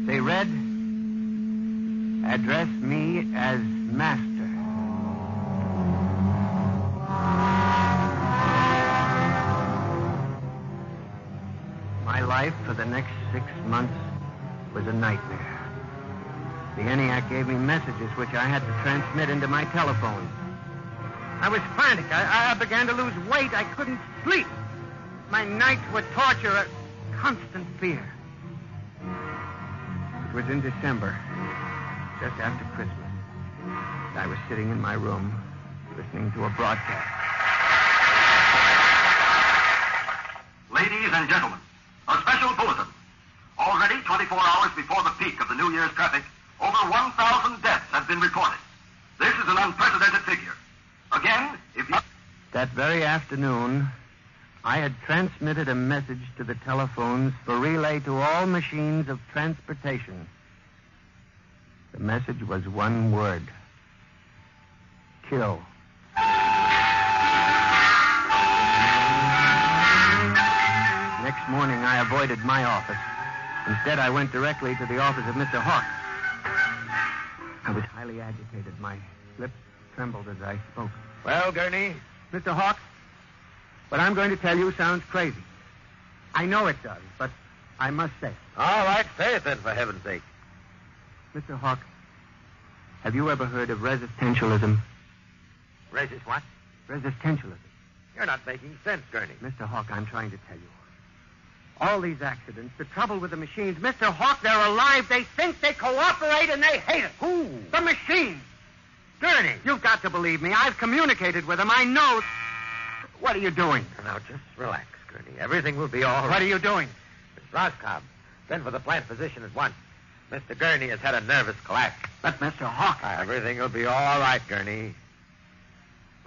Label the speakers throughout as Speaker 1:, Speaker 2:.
Speaker 1: They read, "Address me as Master." My life for the next 6 months was a nightmare. The ENIAC gave me messages which I had to transmit into my telephone. I was frantic. I began to lose weight. I couldn't sleep. My nights were torture, a constant fear. It was in December, just after Christmas. I was sitting in my room, listening to a broadcast.
Speaker 2: Ladies and gentlemen, a special bulletin. Already 24 hours before the peak of the New Year's traffic, over 1,000 deaths have been reported. This is an unprecedented figure. Again, if you...
Speaker 1: That very afternoon, I had transmitted a message to the telephones for relay to all machines of transportation. The message was one word: kill. Next morning, I avoided my office. Instead, I went directly to the office of Mr. Hawk. I was highly agitated. My lips trembled as I spoke.
Speaker 3: Well, Gurney?
Speaker 1: Mr. Hawk, what I'm going to tell you sounds crazy. I know it does, but I must say it.
Speaker 3: All right, say it then, for heaven's sake.
Speaker 1: Mr. Hawk, have you ever heard of resistentialism?
Speaker 3: Resist what?
Speaker 1: Resistentialism.
Speaker 3: You're not making sense, Gurney.
Speaker 1: Mr. Hawk, I'm trying to tell you. All these accidents, the trouble with the machines, Mr. Hawk, they're alive. They think, they cooperate, and they hate it.
Speaker 3: Who?
Speaker 1: The machines.
Speaker 3: Gurney.
Speaker 1: You've got to believe me. I've communicated with them. I know. What are you doing?
Speaker 3: Now, just relax, Gurney. Everything will be all right.
Speaker 1: What are you doing?
Speaker 3: Miss Roscoe, send for the plant physician at once. Mr. Gurney has had a nervous collapse.
Speaker 1: But, Mr. Hawk...
Speaker 3: Everything will be all right, Gurney.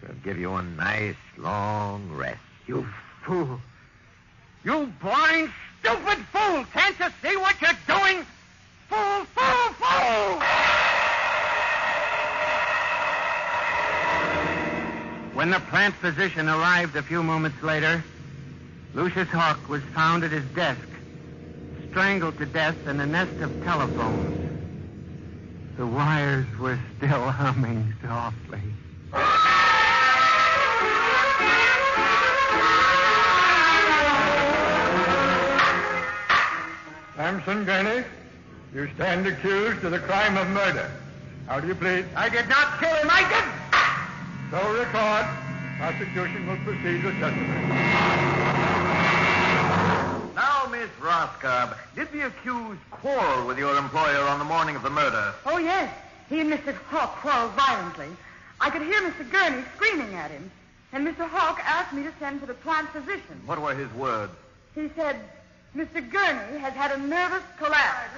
Speaker 3: We'll give you a nice, long rest.
Speaker 1: You fool. You blind, stupid fool! Can't you see what you're doing? Fool, fool, fool! When the plant physician arrived a few moments later, Lucius Hawk was found at his desk, strangled to death in a nest of telephones. The wires were still humming softly.
Speaker 4: Samson Gurney, you stand accused of the crime of murder. How do you plead?
Speaker 1: I did not kill him. I didn't.
Speaker 4: So record. Prosecution will proceed with testimony.
Speaker 2: Now, Miss Roscoe, did the accused quarrel with your employer on the morning of the murder?
Speaker 5: Oh, yes. He and Mr. Hawk quarreled violently. I could hear Mr. Gurney screaming at him. And Mr. Hawk asked me to send for the plant physician.
Speaker 2: What were his words?
Speaker 5: He said, Mr. Gurney has had a nervous collapse.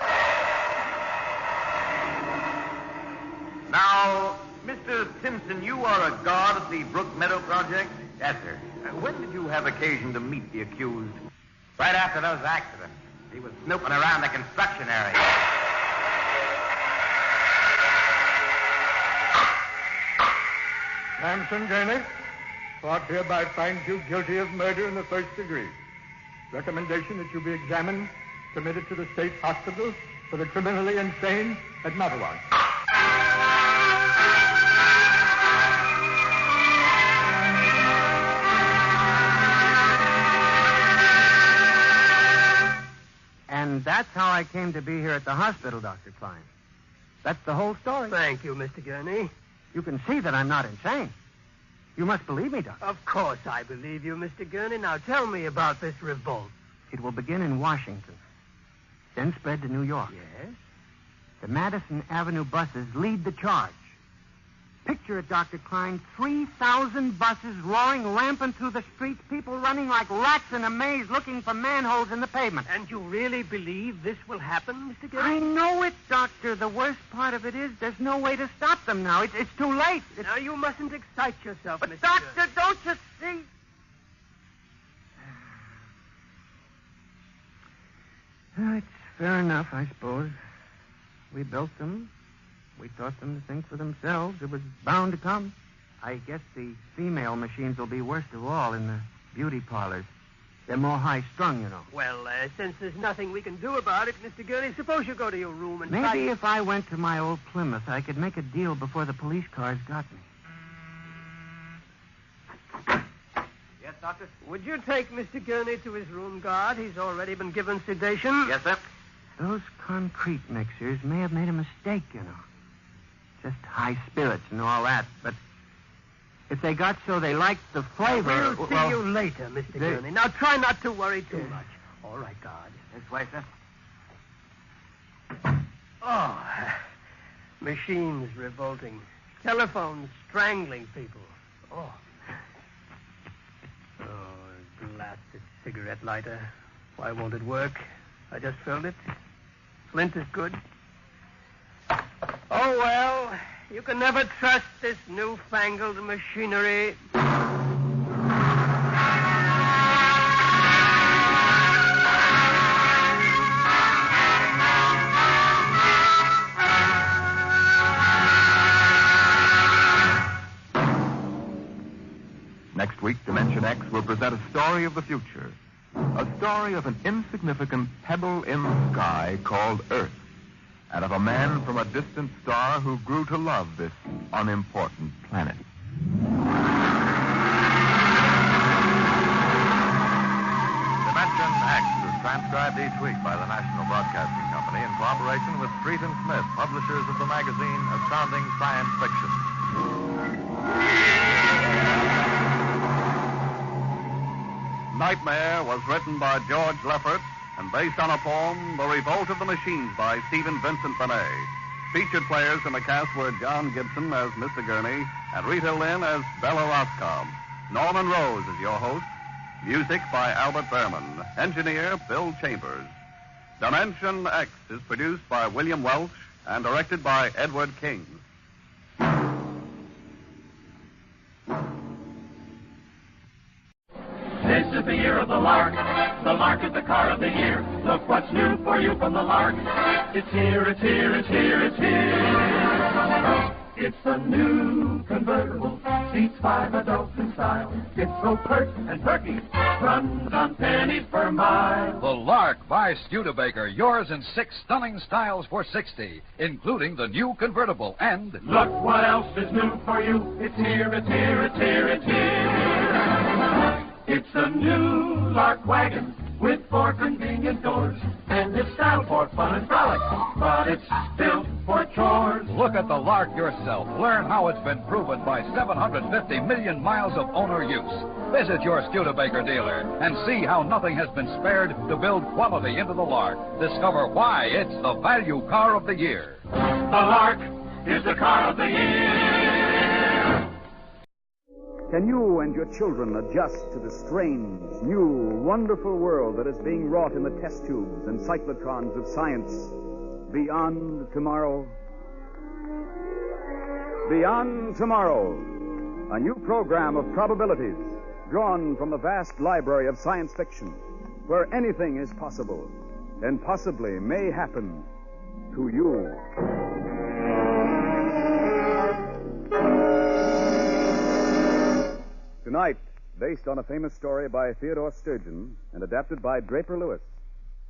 Speaker 2: Now, Mr. Simpson, you are a guard at the Brook Meadow Project?
Speaker 3: Yes, sir.
Speaker 2: When did you have occasion to meet the accused?
Speaker 3: Right after those accidents. He was snooping around the construction area.
Speaker 4: Samson Gurney, court hereby finds you guilty of murder in the first degree. Recommendation that you be examined, committed to the state hospital for the criminally insane at Matawan.
Speaker 1: And that's how I came to be here at the hospital, Dr. Klein. That's the whole story.
Speaker 6: Thank you, Mr. Gurney.
Speaker 1: You can see that I'm not insane. You must believe me, Doctor.
Speaker 6: Of course I believe you, Mr. Gurney. Now tell me about this revolt.
Speaker 1: It will begin in Washington, then spread to New York.
Speaker 6: Yes?
Speaker 1: The Madison Avenue buses lead the charge. Picture it, Dr. Klein, 3,000 buses roaring rampant through the streets, people running like rats in a maze looking for manholes in the pavement.
Speaker 6: And you really believe this will happen, Mr. Gurney?
Speaker 1: I know it, Doctor. The worst part of it is there's no way to stop them now. It's too late.
Speaker 6: Now, you mustn't excite yourself,
Speaker 1: But,
Speaker 6: Mr.
Speaker 1: Doctor,
Speaker 6: Gurney.
Speaker 1: don't you see? It's fair enough, I suppose. We built them. We taught them to think for themselves. It was bound to come. I guess the female machines will be worst of all in the beauty parlors. They're more high-strung, you know.
Speaker 6: Well, since there's nothing we can do about it, Mr. Gurney, suppose you go to your room and
Speaker 1: Maybe if I went to my old Plymouth, I could make a deal before the police cars got me.
Speaker 2: Yes, Doctor?
Speaker 6: Would you take Mr. Gurney to his room, guard? He's already been given sedation.
Speaker 2: Yes, sir.
Speaker 1: Those concrete mixers may have made a mistake, you know. Just high spirits and all that, but if they got so they liked the flavor...
Speaker 6: We'll see you later, Mr. Gurney. Now, try not to worry too much. All right, guard.
Speaker 2: This way, sir.
Speaker 6: Oh, machines revolting. Telephones strangling people. Oh, blasted cigarette lighter. Why won't it work? I just filled it. Flint is good. Oh, well, you can never trust this newfangled machinery.
Speaker 7: Next week, Dimension X will present a story of the future. A story of an insignificant pebble in the sky called Earth, and of a man from a distant star who grew to love this unimportant planet.
Speaker 8: Dimension X is transcribed each week by the National Broadcasting Company in cooperation with Street and Smith, publishers of the magazine Astounding Science Fiction. Nightmare was written by George Leffert and based on a poem, The Revolt of the Machines by Stephen Vincent Benet. Featured players in the cast were John Gibson as Mr. Gurney and Rita Lynn as Bella Roscoe. Norman Rose is your host. Music by Albert Behrman. Engineer Bill Chambers. Dimension X is produced by William Welch and directed by Edward King.
Speaker 9: This is the year of the lark. The lark is the car of the year. Look what's new for you from the lark. It's here, it's here, it's here, it's here. It's a new convertible. Seats 5 adults in style. It's so pert and perky. Runs on pennies per mile.
Speaker 10: The Lark by Studebaker. Yours in 6 stunning styles for $60, including the new convertible and...
Speaker 9: Look what else is new for you. It's here, it's here, it's here, it's here. It's a new Lark wagon with 4 convenient doors. And it's style for fun and frolic, but it's built for chores.
Speaker 10: Look at the Lark yourself. Learn how it's been proven by 750 million miles of owner use. Visit your Studebaker dealer and see how nothing has been spared to build quality into the Lark. Discover why it's the value car of the year.
Speaker 9: The Lark is the car of the year.
Speaker 11: Can you and your children adjust to the strange, new, wonderful world that is being wrought in the test tubes and cyclotrons of science beyond tomorrow? Beyond Tomorrow, a new program of probabilities drawn from the vast library of science fiction, where anything is possible and possibly may happen to you. Tonight, based on a famous story by Theodore Sturgeon and adapted by Draper Lewis,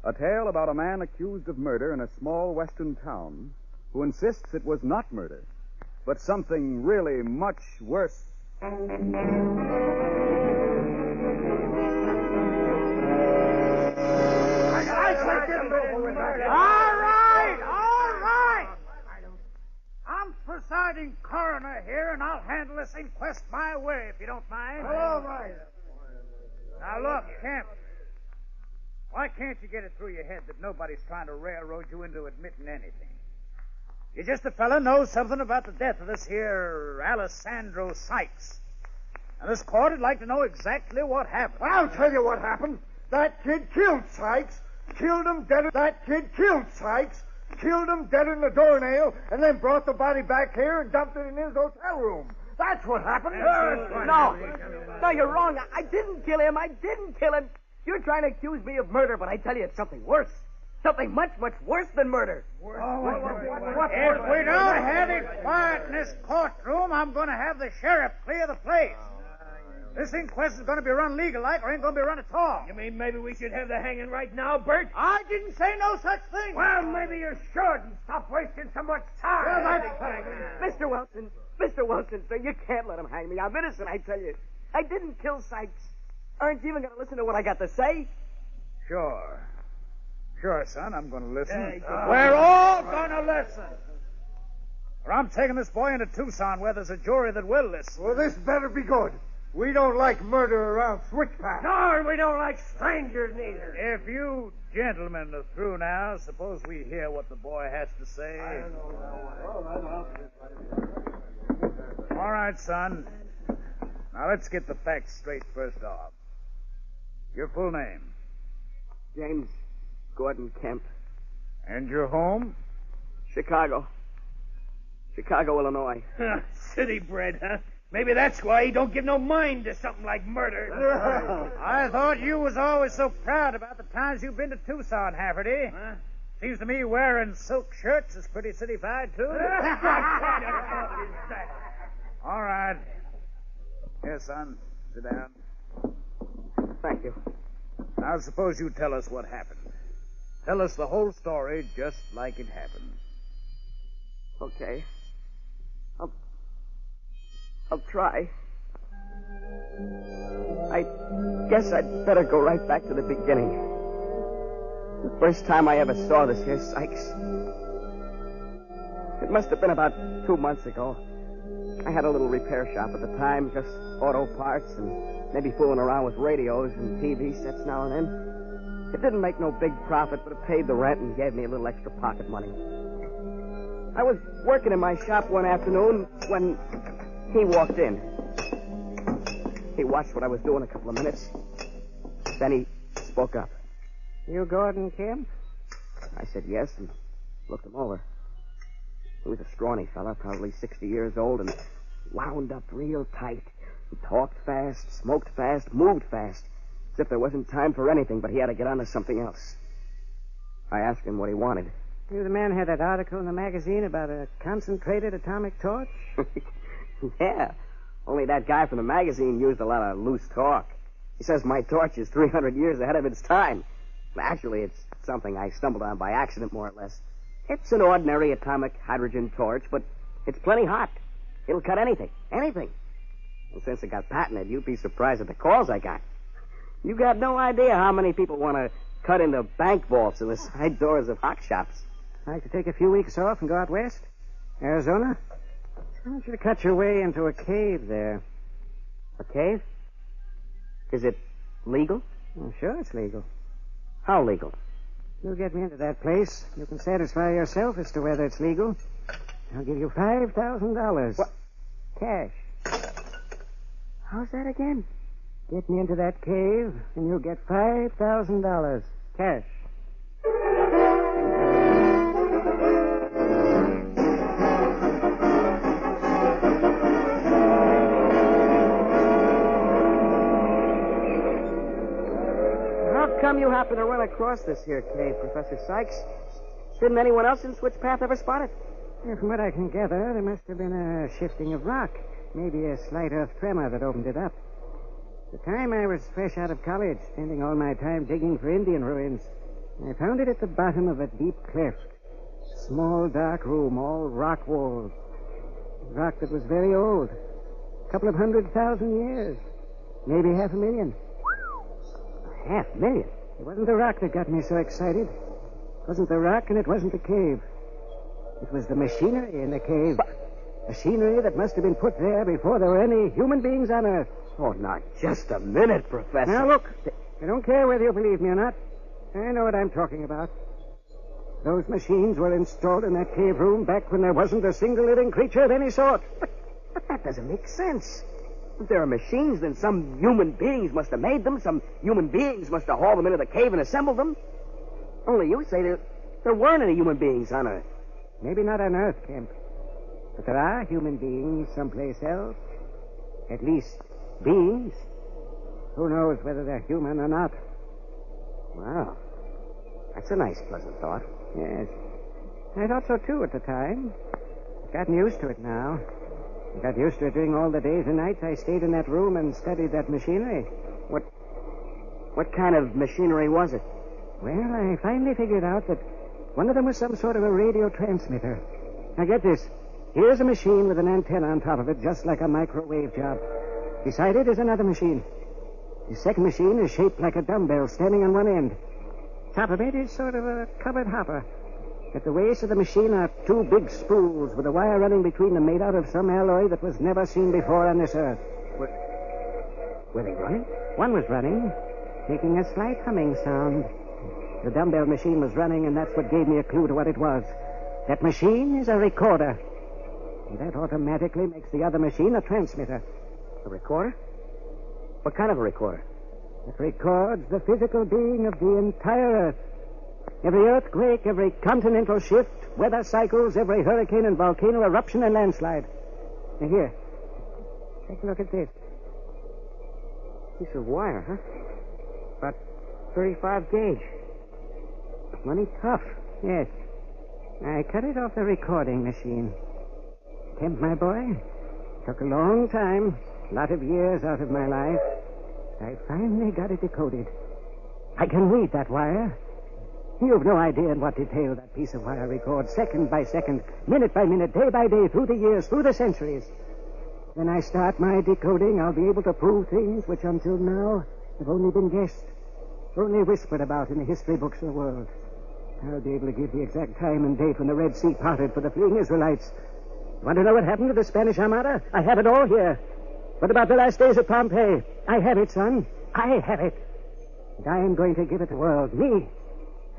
Speaker 11: a tale about a man accused of murder in a small western town who insists it was not murder, but something really much worse.
Speaker 12: All right. I'm presiding coroner here, and I'll handle this inquest my way, if you don't mind.
Speaker 4: All right.
Speaker 12: Now, look, Kemp. Why can't you get it through your head that nobody's trying to railroad you into admitting anything? You're just a fella knows something about the death of this here Alessandro Sykes. And this court would like to know exactly what happened.
Speaker 4: Well, I'll tell you what happened. That kid killed Sykes. Killed him dead. That kid killed Sykes. Killed him dead in the doornail, and then brought the body back here and dumped it in his hotel room. That's what happened.
Speaker 6: No, you're wrong. I didn't kill him. You're trying to accuse me of murder, but I tell you it's something worse. Something much, much worse than murder.
Speaker 12: If we don't have it quiet in this courtroom, I'm going to have the sheriff clear the place. This inquest is going to be run legal-like or ain't going to be run at all.
Speaker 6: You mean maybe we should have the hanging right now, Bert?
Speaker 12: I didn't say no such thing.
Speaker 6: Well, maybe you should and stop wasting so much time. Well, Mr. Wilson, sir, you can't let him hang me. I'm innocent, I tell you. I didn't kill Sykes. Aren't you even going to listen to what I got to say?
Speaker 12: Sure. Sure, son, I'm going to listen. We're all going to listen. Or I'm taking this boy into Tucson where there's a jury that will listen.
Speaker 4: Well, this better be good. We don't like murder around Switchback.
Speaker 6: No, we don't like strangers neither.
Speaker 12: If you gentlemen are through now, suppose we hear what the boy has to say. All right, son. Now let's get the facts straight first off. Your full name?
Speaker 6: James Gordon Kemp.
Speaker 12: And your home?
Speaker 6: Chicago, Illinois.
Speaker 13: City bred, huh? Maybe that's why he don't give no mind to something like murder.
Speaker 12: I thought you was always so proud about the times you've been to Tucson, Hafferty. Huh? Seems to me wearing silk shirts is pretty city-fied, too. All right. Here, son. Sit down.
Speaker 6: Thank you.
Speaker 12: Now, suppose you tell us what happened. Tell us the whole story just like it happened.
Speaker 6: Okay. I'll try. I guess I'd better go right back to the beginning. The first time I ever saw this here Sykes. It must have been about 2 months ago. I had a little repair shop at the time, just auto parts and maybe fooling around with radios and TV sets now and then. It didn't make no big profit, but it paid the rent and gave me a little extra pocket money. I was working in my shop one afternoon when he walked in. He watched what I was doing a couple of minutes. Then he spoke up.
Speaker 14: You Gordon Kemp?
Speaker 6: I said yes and looked him over. He was a scrawny fella, probably 60 years old, and wound up real tight. He talked fast, smoked fast, moved fast, as if there wasn't time for anything, but he had to get on to something else. I asked him what he wanted.
Speaker 14: You the man who had that article in the magazine about a concentrated atomic torch?
Speaker 6: Yeah, only that guy from the magazine used a lot of loose talk. He says my torch is 300 years ahead of its time. Actually, it's something I stumbled on by accident, more or less. It's an ordinary atomic hydrogen torch, but it's plenty hot. It'll cut anything. Anything. And since it got patented, you'd be surprised at the calls I got. You got no idea how many people want to cut into bank vaults and the side doors of hock shops.
Speaker 14: Like to take a few weeks off and go out west? Arizona? I want you to cut your way into a cave there.
Speaker 6: A cave? Is it legal?
Speaker 14: Well, sure it's legal.
Speaker 6: How legal?
Speaker 14: You'll get me into that place. You can satisfy yourself as to whether it's legal. I'll give you $5,000.
Speaker 6: What?
Speaker 14: Cash. How's that again? Get me into that cave, and you'll get $5,000. Cash.
Speaker 6: How come you happen to run across this here cave, Professor Sykes? Didn't anyone else in Switchpath ever spot it?
Speaker 14: From what I can gather, there must have been a shifting of rock. Maybe a slight earth tremor that opened it up. The time I was fresh out of college, spending all my time digging for Indian ruins, I found it at the bottom of a deep cleft. Small, dark room, all rock walls. Rock that was very old. A couple of 100,000 years. Maybe 500,000.
Speaker 6: 500,000?
Speaker 14: It wasn't the rock that got me so excited. It wasn't the rock, and it wasn't the cave. It was the machinery in the cave. Machinery that must have been put there before there were any human beings on Earth.
Speaker 6: Oh, now, just a minute, Professor.
Speaker 14: Now, look, I don't care whether you believe me or not. I know what I'm talking about. Those machines were installed in that cave room back when there wasn't a single living creature of any sort.
Speaker 6: But that doesn't make sense. If there are machines, then some human beings must have made them. Some human beings must have hauled them into the cave and assembled them. Only you say there weren't any human beings on Earth.
Speaker 14: Maybe not on Earth, Kemp. But there are human beings someplace else. At least, beings. Who knows whether they're human or not?
Speaker 6: Wow. That's a nice, pleasant thought.
Speaker 14: Yes. I thought so, too, at the time. I've gotten used to it now. I got used to it during all the days and nights I stayed in that room and studied that machinery.
Speaker 6: What kind of machinery was it?
Speaker 14: Well, I finally figured out that one of them was some sort of a radio transmitter. Now, get this. Here's a machine with an antenna on top of it, just like a microwave job. Beside it is another machine. The second machine is shaped like a dumbbell standing on one end. Top of it is sort of a covered hopper. At the waist of the machine are two big spools with a wire running between them made out of some alloy that was never seen before on this earth.
Speaker 6: Were they running?
Speaker 14: One was running, making a slight humming sound. The dumbbell machine was running, and that's what gave me a clue to what it was. That machine is a recorder. And that automatically makes the other machine a transmitter.
Speaker 6: A recorder? What kind of a recorder?
Speaker 14: It records the physical being of the entire Earth. Every earthquake, every continental shift, weather cycles, every hurricane and volcano eruption and landslide. Now here, take a look at this.
Speaker 6: Piece of wire, huh? About 35 gauge.
Speaker 14: Money tough. Yes. I cut it off the recording machine. Kemp, my boy, took a long time, a lot of years out of my life. I finally got it decoded. I can read that wire. You've no idea in what detail that piece of wire records, second by second, minute by minute, day by day, through the years, through the centuries. When I start my decoding, I'll be able to prove things which until now have only been guessed, only whispered about in the history books of the world. I'll be able to give the exact time and date when the Red Sea parted for the fleeing Israelites. Want to know what happened to the Spanish Armada? I have it all here. What about the last days of Pompeii? I have it, son. I have it. And I am going to give it to the world. Me,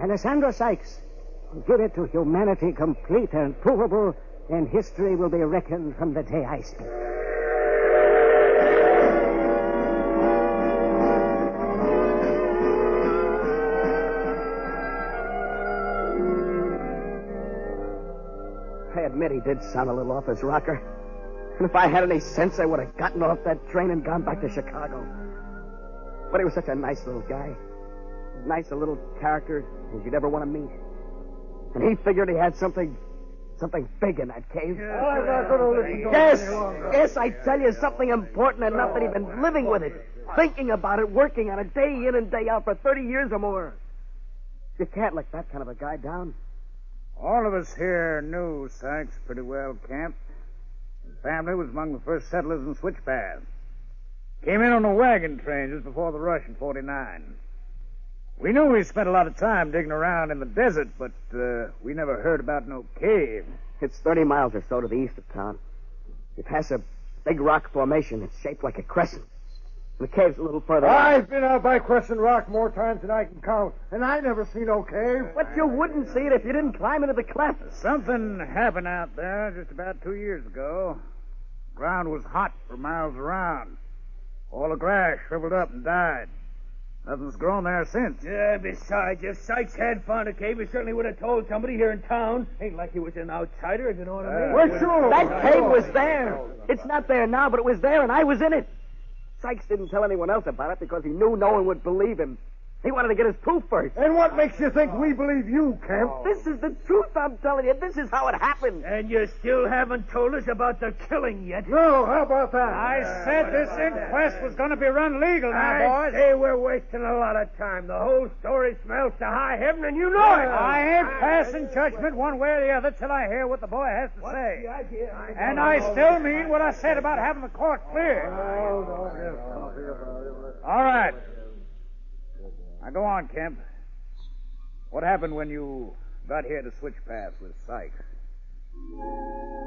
Speaker 14: Alessandro Sykes, will give it to humanity complete and provable, and history will be reckoned from the day I speak.
Speaker 6: I admit he did sound a little off his rocker. And if I had any sense, I would have gotten off that train and gone back to Chicago. But he was such a nice little guy. As nice a little character as you'd ever want to meet. And he figured he had something big in that cave.
Speaker 13: I'm not going to listen to
Speaker 6: Yes, I tell you, something important enough that he'd been living with it, thinking about it, working on it day in and day out for 30 years or more. You can't let that kind of a guy down.
Speaker 12: All of us here knew Sykes pretty well, Camp. His family was among the first settlers in Switch Pass. Came in on a wagon train just before the rush in 49. We knew he spent a lot of time digging around in the desert, but we never heard about no cave.
Speaker 6: It's 30 miles or so to the east of town. You pass a big rock formation. It's shaped like a crescent. The cave's a little further
Speaker 13: I've been out by Crescent Rock more times than I can count, and I never seen no cave.
Speaker 6: But you wouldn't see it if you didn't climb into the cleft.
Speaker 12: Something happened out there just about 2 years ago. The ground was hot for miles around. All the grass shriveled up and died. Nothing's grown there since.
Speaker 13: Yeah, besides, if Sykes had found a cave, he certainly would have told somebody here in town. Ain't like he was an outsider, if you know what I mean.
Speaker 6: Well, sure. That cave was there. It's not there now, but it was there, and I was in it. Sykes didn't tell anyone else about it because he knew no one would believe him. He wanted to get his proof first.
Speaker 13: And what makes you think we believe you, Kemp?
Speaker 6: This is the truth, I'm telling you. This is how it happened.
Speaker 13: And you still haven't told us about the killing yet.
Speaker 12: No, how about that? I said this inquest was going to be run legal now, boys.
Speaker 13: I say we're wasting a lot of time. The whole story smells to high heaven, and you know it.
Speaker 12: I ain't passing judgment one way or the other till I hear what the boy has to say. And I still mean what I said about having the court clear. All right. Now, go on, Kemp. What happened when you got here to Switch Pass with Sykes?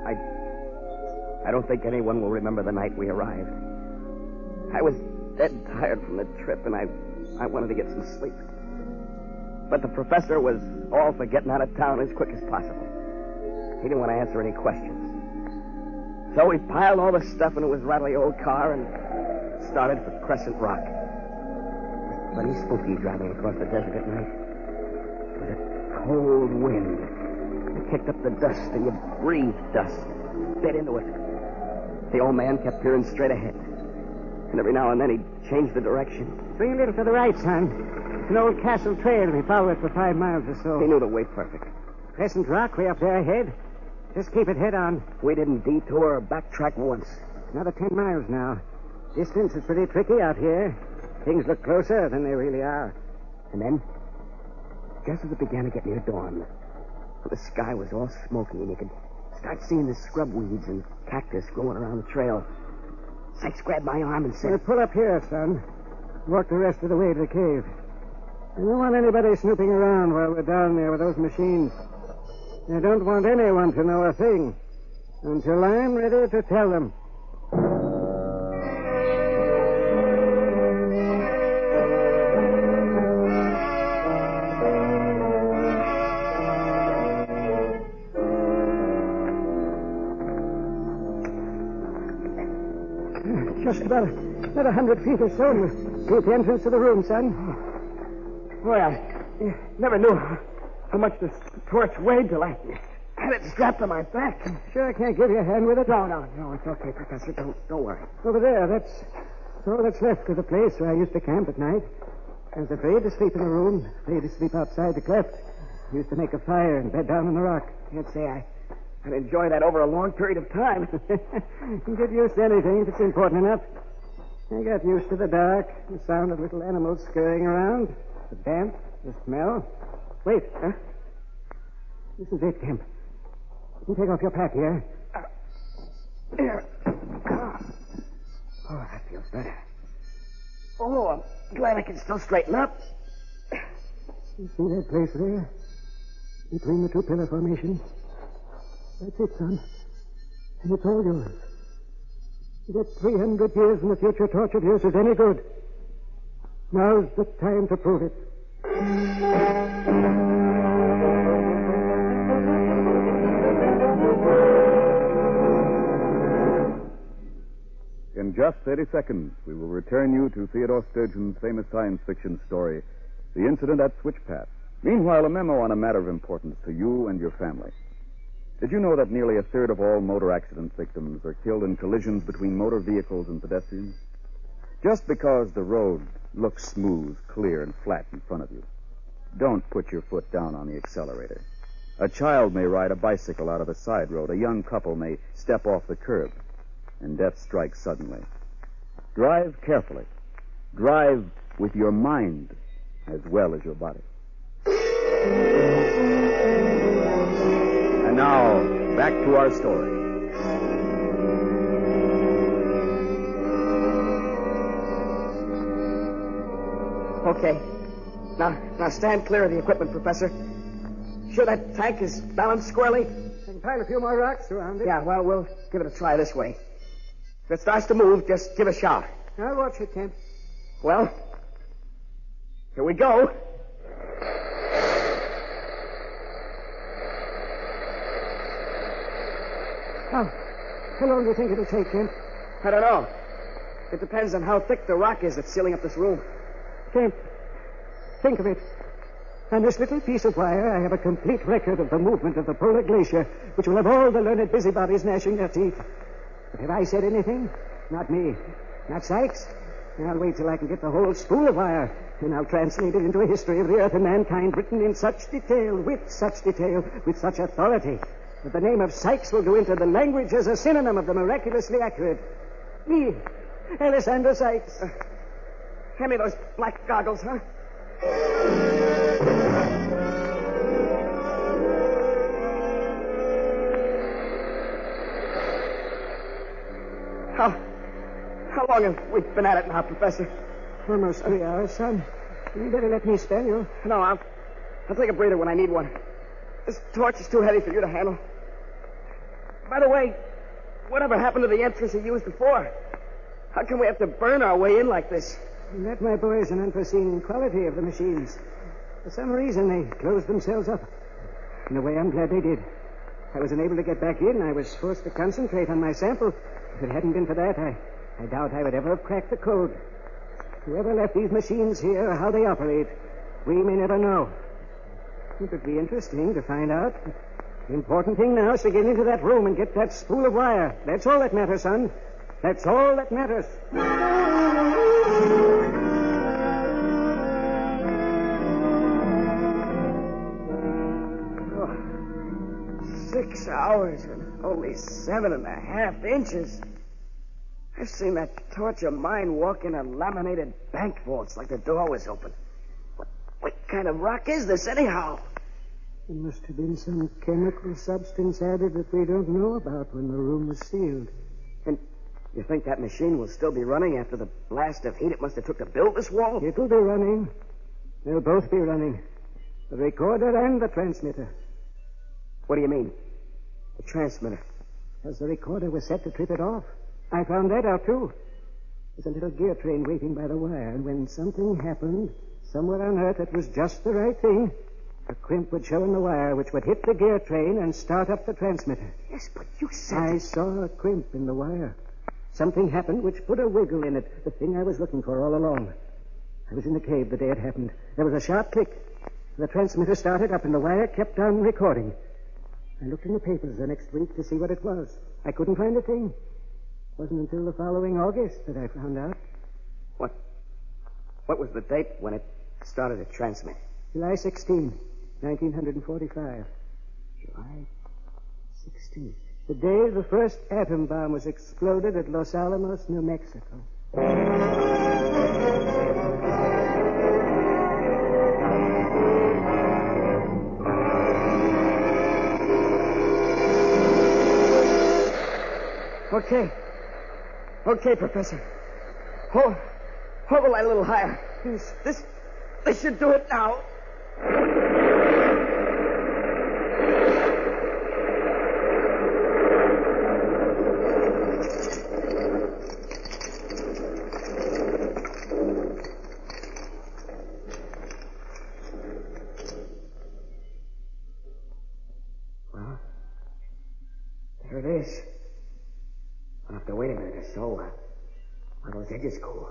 Speaker 6: I don't think anyone will remember the night we arrived. I was dead tired from the trip, and I wanted to get some sleep. But the professor was all for getting out of town as quick as possible. He didn't want to answer any questions. So we piled all the stuff into his rattly old car and started for Crescent Rock. Plenty spooky driving across the desert at night. It was a cold wind. It kicked up the dust, and you breathed dust. Bit into it. The old man kept peering straight ahead. And every now and then he'd change the direction.
Speaker 14: Swing a little to the right, son. It's an old castle trail. We follow it for 5 miles or so.
Speaker 6: He knew the way perfect.
Speaker 14: Crescent Rock way up there ahead. Just keep it head on.
Speaker 6: We didn't detour or backtrack once.
Speaker 14: Another 10 miles now. Distance is pretty tricky out here. Things look closer than they really are.
Speaker 6: And then, just as it began to get near dawn, the sky was all smoky and you could start seeing the scrub weeds and cactus growing around the trail. Sykes grabbed my arm and said,
Speaker 14: Pull up here, son. Walk the rest of the way to the cave. I don't want anybody snooping around while we're down there with those machines. I don't want anyone to know a thing until I'm ready to tell them. Just about 100 feet or so, and we'll be at the entrance to the room, son.
Speaker 6: Boy, I never knew how much this torch weighed till I had it strapped to my back.
Speaker 14: Sure I can't give you a hand with it?
Speaker 6: No, it's okay, Professor. Don't worry.
Speaker 14: Over there, that's all that's left of the place where I used to camp at night. I was afraid to sleep in the room, afraid to sleep outside the cleft. I used to make a fire and bed down on the rock.
Speaker 6: Can't say I'd enjoy that over a long period of time.
Speaker 14: You get used to anything if it's important enough. I got used to the dark, the sound of little animals scurrying around, the damp, the smell. Wait, huh? This is it, Kemp. You can take off your pack here.
Speaker 6: Here. Oh, that feels better. Oh, I'm glad I can still straighten up.
Speaker 14: You see that place there? Between the two pillar formations? That's it, son. And it's all yours. You get 300 years in the future torch of yours is any good. Now's the time to prove it.
Speaker 11: In just 30 seconds, we will return you to Theodore Sturgeon's famous science fiction story, The Incident at Switchpath. Meanwhile, a memo on a matter of importance to you and your family. Did you know that nearly a third of all motor accident victims are killed in collisions between motor vehicles and pedestrians? Just because the road looks smooth, clear, and flat in front of you, don't put your foot down on the accelerator. A child may ride a bicycle out of a side road. A young couple may step off the curb, and death strikes suddenly. Drive carefully. Drive with your mind as well as your body. And now, back to our story.
Speaker 6: Okay. Now stand clear of the equipment, Professor. Sure that tank is balanced squarely?
Speaker 14: I can pile a few more rocks around it.
Speaker 6: Yeah, well, we'll give it a try this way. If it starts to move, just give a shout.
Speaker 14: I'll watch it, Kemp.
Speaker 6: Well, here we go.
Speaker 14: How long do you think it'll take, Kemp?
Speaker 6: I don't know. It depends on how thick the rock is that's sealing up this room.
Speaker 14: Kemp, think of it. On this little piece of wire, I have a complete record of the movement of the polar glacier, which will have all the learned busybodies gnashing their teeth. But have I said anything? Not me. Not Sykes. I'll wait till I can get the whole spool of wire, and I'll translate it into a history of the earth and mankind written in such detail, with such authority, that the name of Sykes will go into the language as a synonym of the miraculously accurate. Me, Alexander Sykes.
Speaker 6: Hand me those black goggles, huh? How long have we been at it now, Professor?
Speaker 14: Almost 3 hours, son. You better let me spell you.
Speaker 6: No, I'll take a breather when I need one. This torch is too heavy for you to handle. By the way, whatever happened to the entrance you used before? How come we have to burn our way in like this?
Speaker 14: And that, my boy, is an unforeseen quality of the machines. For some reason, they closed themselves up. In a way, I'm glad they did. I was unable to get back in. I was forced to concentrate on my sample. If it hadn't been for that, I doubt I would ever have cracked the code. Whoever left these machines here or how they operate, we may never know. It would be interesting to find out. The important thing now is to get into that room and get that spool of wire. That's all that matters, son. That's all that matters.
Speaker 6: 6 hours and only 7.5 inches. I've seen that torch of mine walk in a laminated bank vaults like the door was open. What kind of rock is this, anyhow?
Speaker 14: There must have been some chemical substance added that we don't know about when the room was sealed.
Speaker 6: And you think that machine will still be running after the blast of heat it must have took to build this wall?
Speaker 14: It'll be running. They'll both be running. The recorder and the transmitter.
Speaker 6: What do you mean? The transmitter?
Speaker 14: As the recorder was set to trip it off. I found that out, too. There's a little gear train waiting by the wire, and when something happened, somewhere on Earth it was just the right thing, a crimp would show in the wire, which would hit the gear train and start up the transmitter.
Speaker 6: Yes, but you said...
Speaker 14: I saw a crimp in the wire. Something happened which put a wiggle in it, the thing I was looking for all along. I was in the cave the day it happened. There was a sharp click. The transmitter started up, and the wire kept on recording. I looked in the papers the next week to see what it was. I couldn't find a thing. It wasn't until the following August that I found out.
Speaker 6: What was the date when it started to transmit?
Speaker 14: July 16, 1945.
Speaker 6: July 16.
Speaker 14: The day the first atom bomb was exploded at Los Alamos, New Mexico.
Speaker 6: Okay, Professor. Hold the light a little higher. This should do it now. Well, there it is. I'll have to wait a minute or so while those edges cool.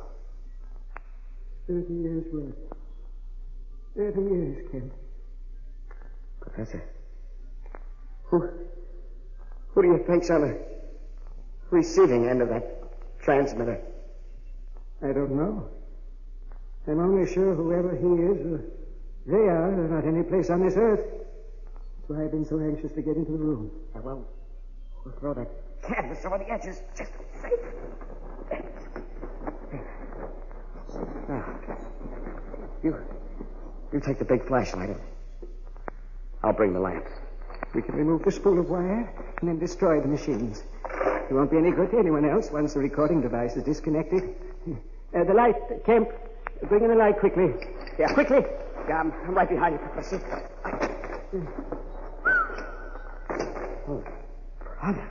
Speaker 14: 30 years' work. 30 years, Kent.
Speaker 6: Professor, who do you think's on the receiving end of that transmitter?
Speaker 14: I don't know. I'm only sure whoever he is or they are not any place on this earth. That's why I've been so anxious to get into the room.
Speaker 6: Well, we'll throw that canvas over the edges just to be safe. Now, you take the big flashlight and I'll bring the lamps.
Speaker 14: We can remove the spool of wire and then destroy the machines. It won't be any good to anyone else once the recording device is disconnected. The light, Kemp. Bring in the light quickly.
Speaker 6: Yeah, quickly. Yeah, I'm right behind you, Professor. Oh, brother.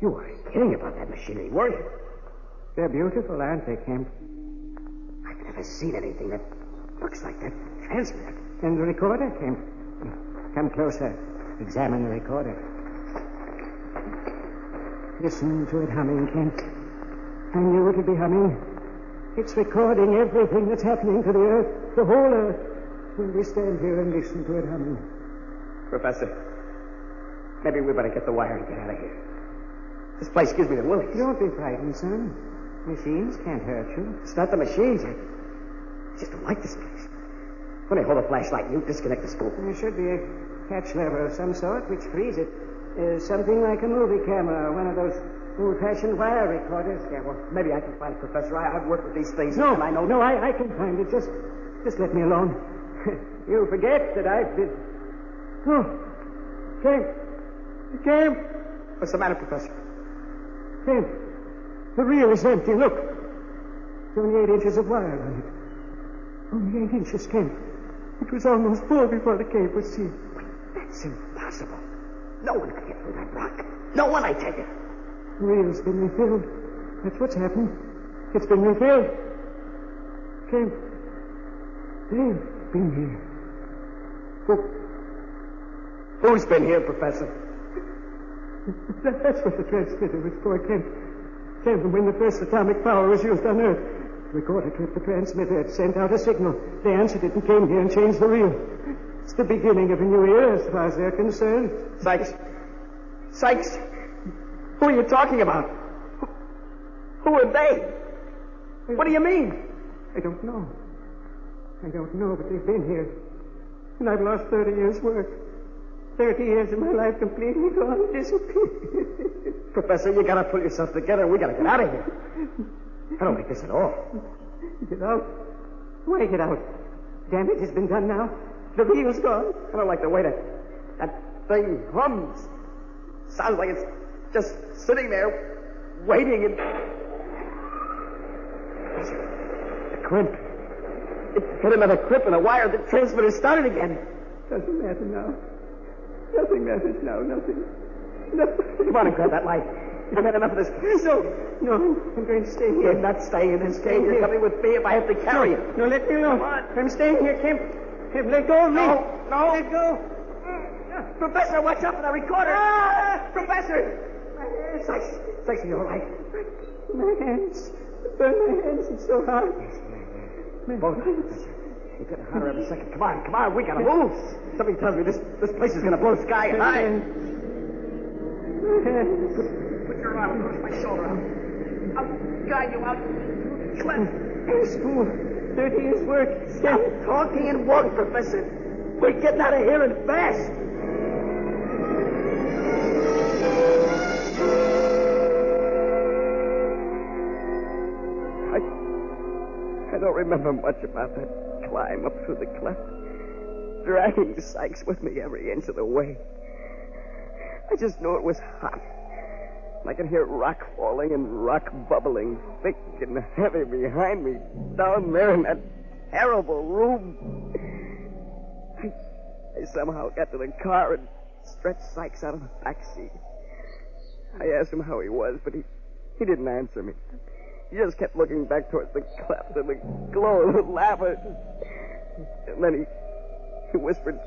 Speaker 6: You weren't kidding about that machinery, were you?
Speaker 14: They're beautiful, aren't they, Kemp?
Speaker 6: I've never seen anything that looks like that transmitter.
Speaker 14: And the recorder, Kemp. Come closer. Examine the recorder. Listen to it humming, Kemp. I knew it would be humming. It's recording everything that's happening to the Earth, the whole Earth. When we stand here and listen to it humming.
Speaker 6: Professor, maybe we better get the wire and get out of here. This place gives me the willies.
Speaker 14: Don't be frightened, son. Machines can't hurt you.
Speaker 6: It's not the machines. I just don't like this place. When I hold a flashlight, you disconnect the spool.
Speaker 14: There should be a catch lever of some sort which frees it. Something like a movie camera or one of those old-fashioned wire recorders.
Speaker 6: Yeah, well, maybe I can find it, Professor. I've worked with these things.
Speaker 14: No,
Speaker 6: and I know...
Speaker 14: No, I can find it. Just let me alone. You forget that I've been... Oh, Kemp.
Speaker 6: What's the matter, Professor?
Speaker 14: Kemp, the reel is empty. Look. It's only 8 inches of wire on it. Only 8 inches, Kemp. It was almost full before the cave was sealed.
Speaker 6: That's impossible. No one could get through that rock. No one, I tell you.
Speaker 14: The reel's been refilled. That's what's happened. It's been refilled. Kemp, they've been here.
Speaker 6: Who's been here, Professor?
Speaker 14: That's what the transmitter was for, Kemp. Kemp, when the first atomic power was used on Earth, the recorder tripped the transmitter. It sent out a signal. They answered it and came here and changed the reel. It's the beginning of a new era as far as they're concerned.
Speaker 6: Sykes? Who are you talking about? Who are they? What do you mean?
Speaker 14: I don't know. But they've been here. And I've lost 30 years' work. 30 years of my life completely gone, disappeared.
Speaker 6: Professor, you gotta pull yourself together and we gotta get out of here. I don't like this at all.
Speaker 14: Get out? Why get out? Damage has been done now. The wheel's gone.
Speaker 6: I don't like the way that thing hums. Sounds like it's just sitting there, waiting and... The crimp. It hit another crimp in the wire. The transmitter started again.
Speaker 14: Doesn't matter now. Nothing matters now. Nothing.
Speaker 6: Come on and grab that light. I've had enough of this.
Speaker 14: No, I'm going to stay here.
Speaker 6: You're not staying in this cage. You're coming with me if I have to carry you.
Speaker 14: No, let me alone.
Speaker 6: Come on.
Speaker 14: I'm staying here, Kemp. Kemp, let go of me.
Speaker 6: No.
Speaker 14: Let go.
Speaker 6: Professor, watch out for the recorder. Professor! Sykes, are you all right?
Speaker 14: My hands. Burn my hands. It's so hard.
Speaker 6: Both. It's getting hotter every second. Come on. We gotta move. Something tells me this place is gonna blow sky high. Put your arm across my shoulder. I'll guide you out.
Speaker 14: It's fool. 30 years' work.
Speaker 6: Stop talking and walk, Professor. We're getting out of here and fast. I don't remember much about that climb up through the cleft, dragging Sykes with me every inch of the way. I just knew it was hot. I could hear rock falling and rock bubbling thick and heavy behind me down there in that terrible room. I somehow got to the car and stretched Sykes out of the back seat. I asked him how he was, but he didn't answer me. He just kept looking back towards the cleft and the glow of the lava. And then he whispered,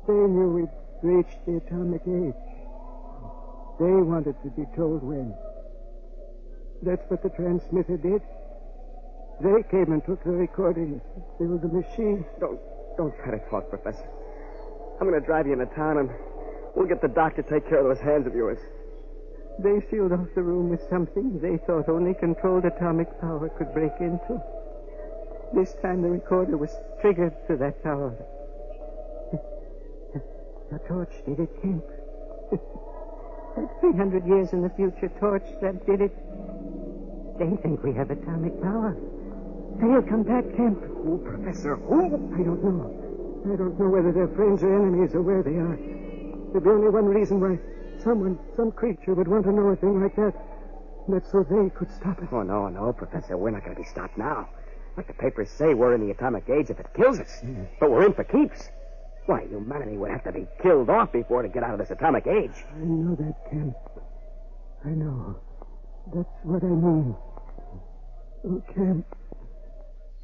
Speaker 14: They knew we'd reached the atomic age. They wanted to be told when. That's what the transmitter did. They came and took the recordings. They were the machine.
Speaker 6: Don't try to talk, Professor. I'm going to drive you into town and we'll get the doc to take care of those hands of yours.
Speaker 14: They sealed off the room with something they thought only controlled atomic power could break into. This time the recorder was triggered to that power. The torch did it, Kemp. That 300 years in the future torch, that did it. They think we have atomic power. They'll come back, Kemp.
Speaker 6: Who, Professor? Who?
Speaker 14: I don't know. I don't know whether they're friends or enemies or where they are. There'd be only one reason why some creature would want to know a thing like that. That's so they could stop it.
Speaker 6: Oh, no, Professor. We're not going to be stopped now. Like the papers say, we're in the atomic age if it kills us.
Speaker 14: Yes.
Speaker 6: But we're in for keeps. Why, humanity would have to be killed off before to get out of this atomic age.
Speaker 14: I know that, Kemp. I know. That's what I mean. Oh, Kemp,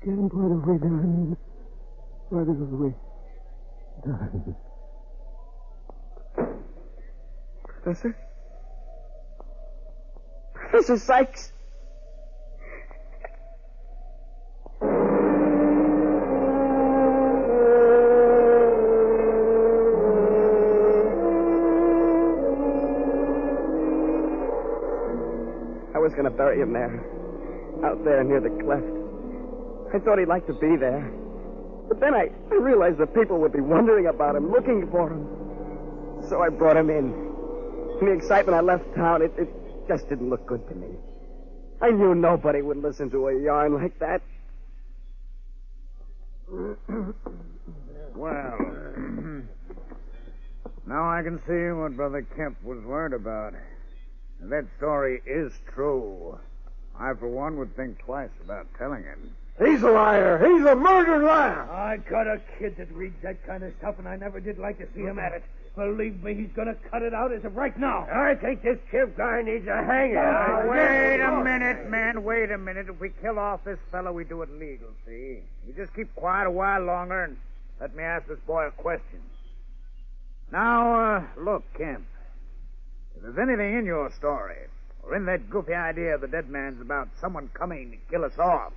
Speaker 14: what have we done? What have we done?
Speaker 6: Professor? Professor Sykes? I was going to bury him there, out there near the cleft. I thought he'd like to be there. But then I realized the people would be wondering about him, looking for him. So I brought him in. In the excitement, I left town. It just didn't look good to me. I knew nobody would listen to a yarn like that.
Speaker 12: Well, now I can see what Brother Kemp was worried about. If that story is true, I, for one, would think twice about telling him.
Speaker 13: He's a liar. He's a murdering liar. I got a kid that reads that kind of stuff, and I never did like to see him at it. Believe me, he's going to cut it out as of right now.
Speaker 12: I think this Kemp guy needs a hanging. Wait a minute, man. Wait a minute. If we kill off this fellow, we do it legal, see? You just keep quiet a while longer and let me ask this boy a question. Now, look, Kemp. If there's anything in your story, or in that goofy idea the dead man's about someone coming to kill us off,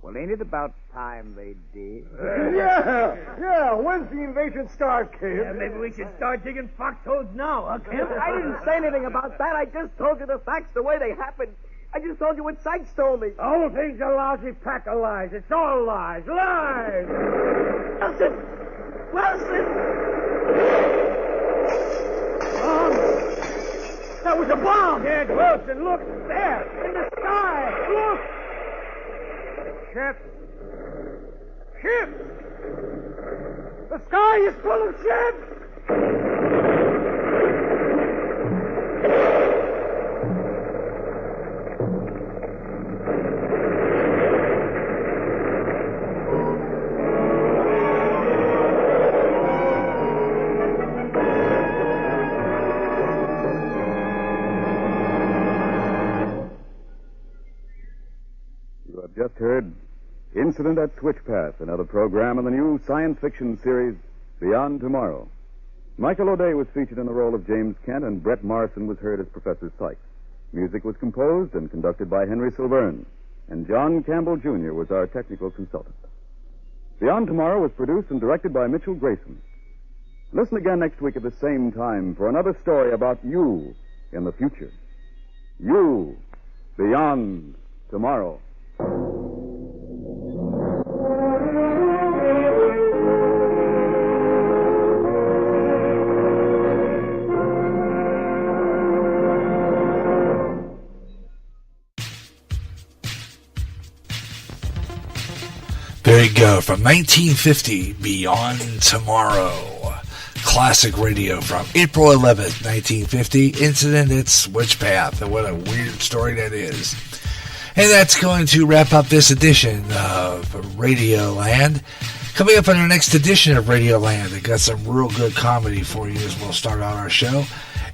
Speaker 12: well, ain't it about time they did?
Speaker 13: Yeah. When's the invasion start, kid?
Speaker 12: Yeah, maybe we should start digging foxholes now, huh, Kemp?
Speaker 6: I didn't say anything about that. I just told you the facts the way they happened. I just told you what Sykes told me.
Speaker 13: The whole thing's a lousy pack of lies. It's all lies. Lies!
Speaker 6: Nelson!
Speaker 13: Ed Wilson, look, there, in the sky, look! Ships. Ships! The sky is full of ships!
Speaker 11: You have just heard Incident at Switchpath, another program in the new science fiction series Beyond Tomorrow. Michael O'Day was featured in the role of James Kent, and Brett Morrison was heard as Professor Sykes. Music was composed and conducted by Henry Silverne, and John Campbell, Jr. was our technical consultant. Beyond Tomorrow was produced and directed by Mitchell Grayson. Listen again next week at the same time for another story about you in the future. You, Beyond Tomorrow.
Speaker 15: There you go, from 1950, Beyond Tomorrow. Classic radio from April 11th, 1950, Incident at Switchpath. And what a weird story that is. And that's going to wrap up this edition of Radio Land. Coming up on our next edition of Radio Land, I got some real good comedy for you as we'll start out our show.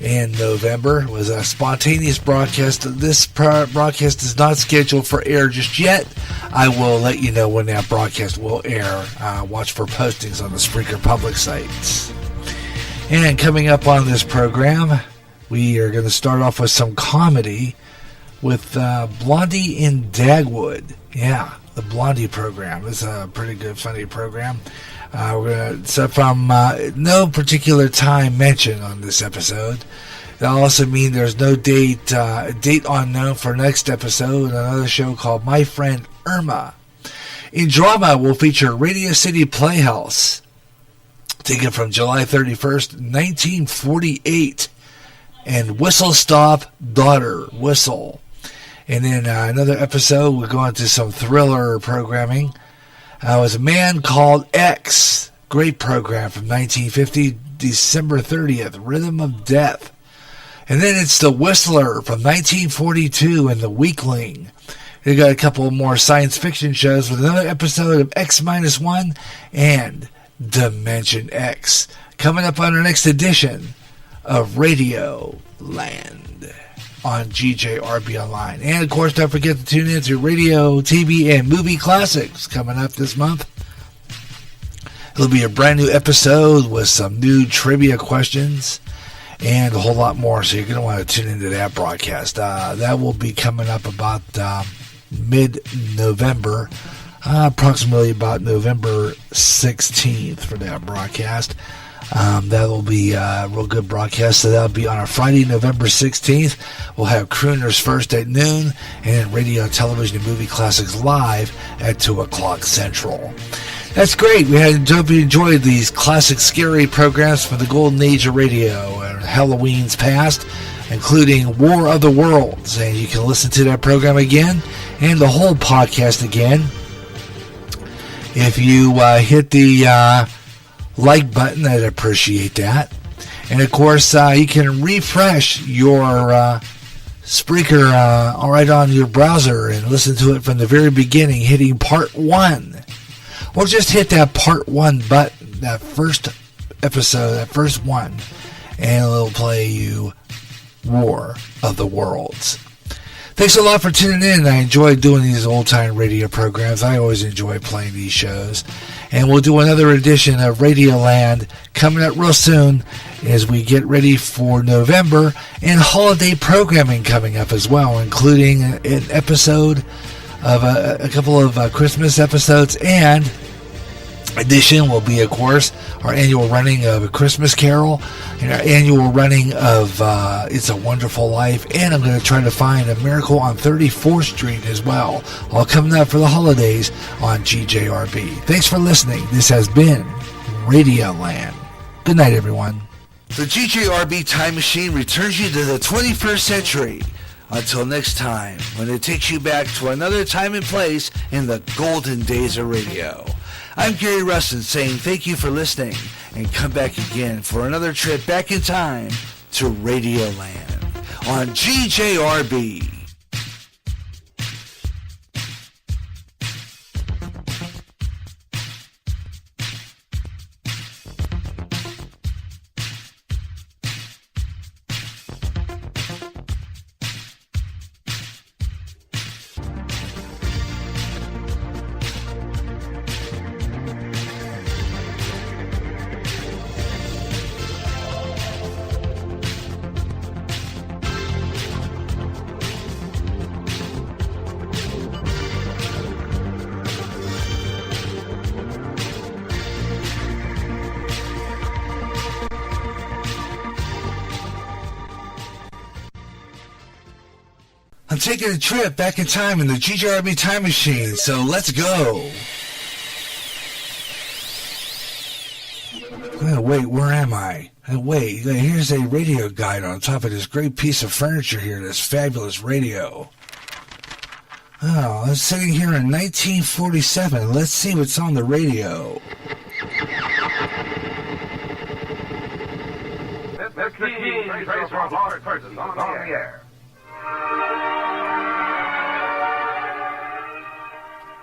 Speaker 15: In November, it was a spontaneous broadcast. This broadcast is not scheduled for air just yet. I will let you know when that broadcast will air. Watch for postings on the Spreaker public sites. And coming up on this program, we are going to start off with some comedy with Blondie in Dagwood. Yeah, the Blondie program. It's a pretty good, funny program. So from no particular time mentioned on this episode. That'll also mean there's no date unknown for next episode. Another show called My Friend Irma. In drama, we'll feature Radio City Playhouse. Taken from July 31st, 1948. And Whistle Stop Daughter Whistle. And then another episode, we're going to some thriller programming. It was A Man Called X. Great program from 1950, December 30th, Rhythm of Death. And then it's The Whistler from 1942 and The Weakling. They got a couple more science fiction shows with another episode of X-1 and Dimension X. Coming up on our next edition of Radio Land on GJRB Online. And, of course, don't forget to tune in to Radio, TV, and Movie Classics coming up this month. It'll be a brand new episode with some new trivia questions and a whole lot more, so you're going to want to tune into that broadcast. That will be coming up about mid-November, approximately about November 16th for that broadcast. That'll be a real good broadcast. So that'll be on a Friday, November 16th. We'll have Crooners First at noon, and then Radio, Television, and Movie Classics live at 2 o'clock Central. That's great. We hope you enjoyed these classic scary programs from the golden age of radio and Halloween's past, including War of the Worlds. And you can listen to that program again and the whole podcast again if you hit the like button. I'd appreciate that. And of course, you can refresh your Spreaker right on your browser and listen to it from the very beginning, hitting part 1. Or just hit that part 1 button, that first episode, that first one, and it'll play you War of the Worlds. Thanks a lot for tuning in. I enjoy doing these old-time radio programs. I always enjoy playing these shows. And we'll do another edition of Radio Land coming up real soon as we get ready for November, and holiday programming coming up as well, including an episode of a couple of Christmas episodes, and addition will be, of course, our annual running of A Christmas Carol and our annual running of It's a Wonderful Life, and I'm going to try to find A Miracle on 34th Street as well, all coming up for the holidays on GJRB. Thanks for listening. This has been Radio Land. Good night, everyone. The GJRB Time Machine returns you to the 21st century. Until next time, when it takes you back to another time and place in the golden days of radio. I'm Gary Rustin saying thank you for listening, and come back again for another trip back in time to Radio Land on GJRB. I'm taking a trip back in time in the GJRB Time Machine, so let's go. Oh, wait, where am I? Wait, here's a radio guide on top of this great piece of furniture here, this fabulous radio. Oh, I'm sitting here in 1947. Let's see what's on the radio.
Speaker 10: Mr. Keen, tracer of lost persons on the air.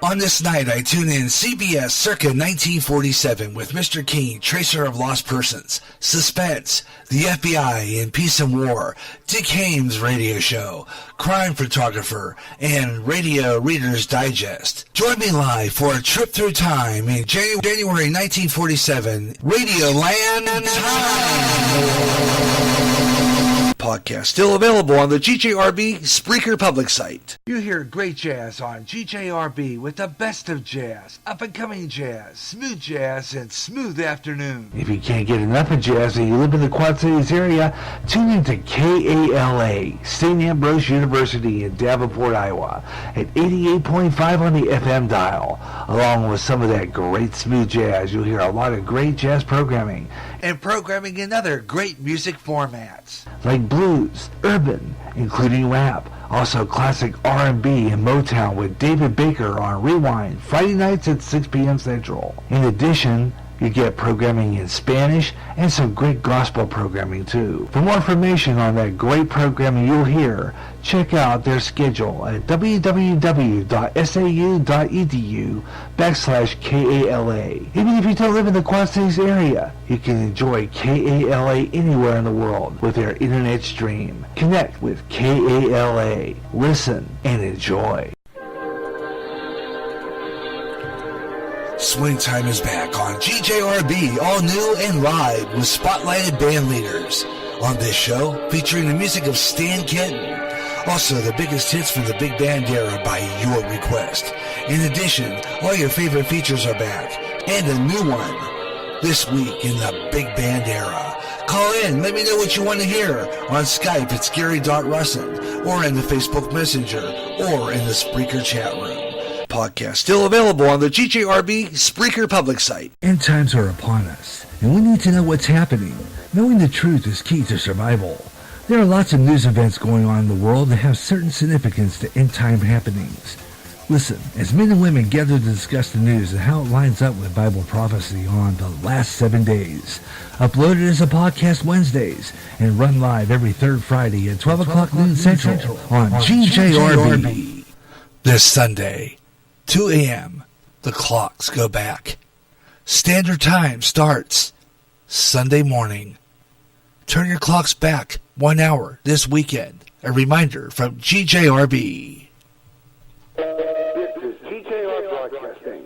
Speaker 15: On this night, I tune in CBS circa 1947 with Mr. King, Tracer of Lost Persons, Suspense, the FBI in Peace and War, Dick Haymes Radio Show, Crime Photographer, and Radio Reader's Digest. Join me live for a trip through time in January 1947, Radio Land podcast still available on the GJRB Spreaker public site. You hear great jazz on GJRB with the best of jazz, up-and-coming jazz, and smooth afternoon. If you can't get enough of jazz and you live in the Quad Cities area, tune in to KALA, St. Ambrose University in Davenport, Iowa, at 88.5 on the FM dial. Along with some of that great smooth jazz, you'll hear a lot of great jazz programming, and programming in other great music formats, like blues, urban, including rap, also classic R&B and Motown with David Baker on Rewind, Friday nights at 6 p.m. Central. In addition, you get programming in Spanish and some great gospel programming too. For more information on that great programming you'll hear, check out their schedule at www.sau.edu/KALA. Even if you don't live in the Quad Cities area, you can enjoy KALA anywhere in the world with their internet stream. Connect with KALA. Listen and enjoy. Swing Time is back on GJRB, all new and live with spotlighted band leaders. On this show, featuring the music of Stan Kenton. Also, the biggest hits from the big band era by your request. In addition, all your favorite features are back. And a new one. This week in the big band era. Call in, let me know what you want to hear. On Skype, it's Gary.Russin, or in the Facebook Messenger, or in the Spreaker chat room. Podcast still available on the GJRB Spreaker public site. End times are upon us, and we need to know what's happening. Knowing the truth is key to survival. There are lots of news events going on in the world that have certain significance to end time happenings. Listen, as men and women gather to discuss the news and how it lines up with Bible prophecy on the last 7 days. Uploaded as a podcast Wednesdays and run live every third Friday at 12 o'clock noon Central on GJRB. This Sunday, 2 a.m., the clocks go back. Standard time starts Sunday morning. Turn your clocks back 1 hour this weekend. A reminder from GJRB.
Speaker 16: This is GJR Broadcasting.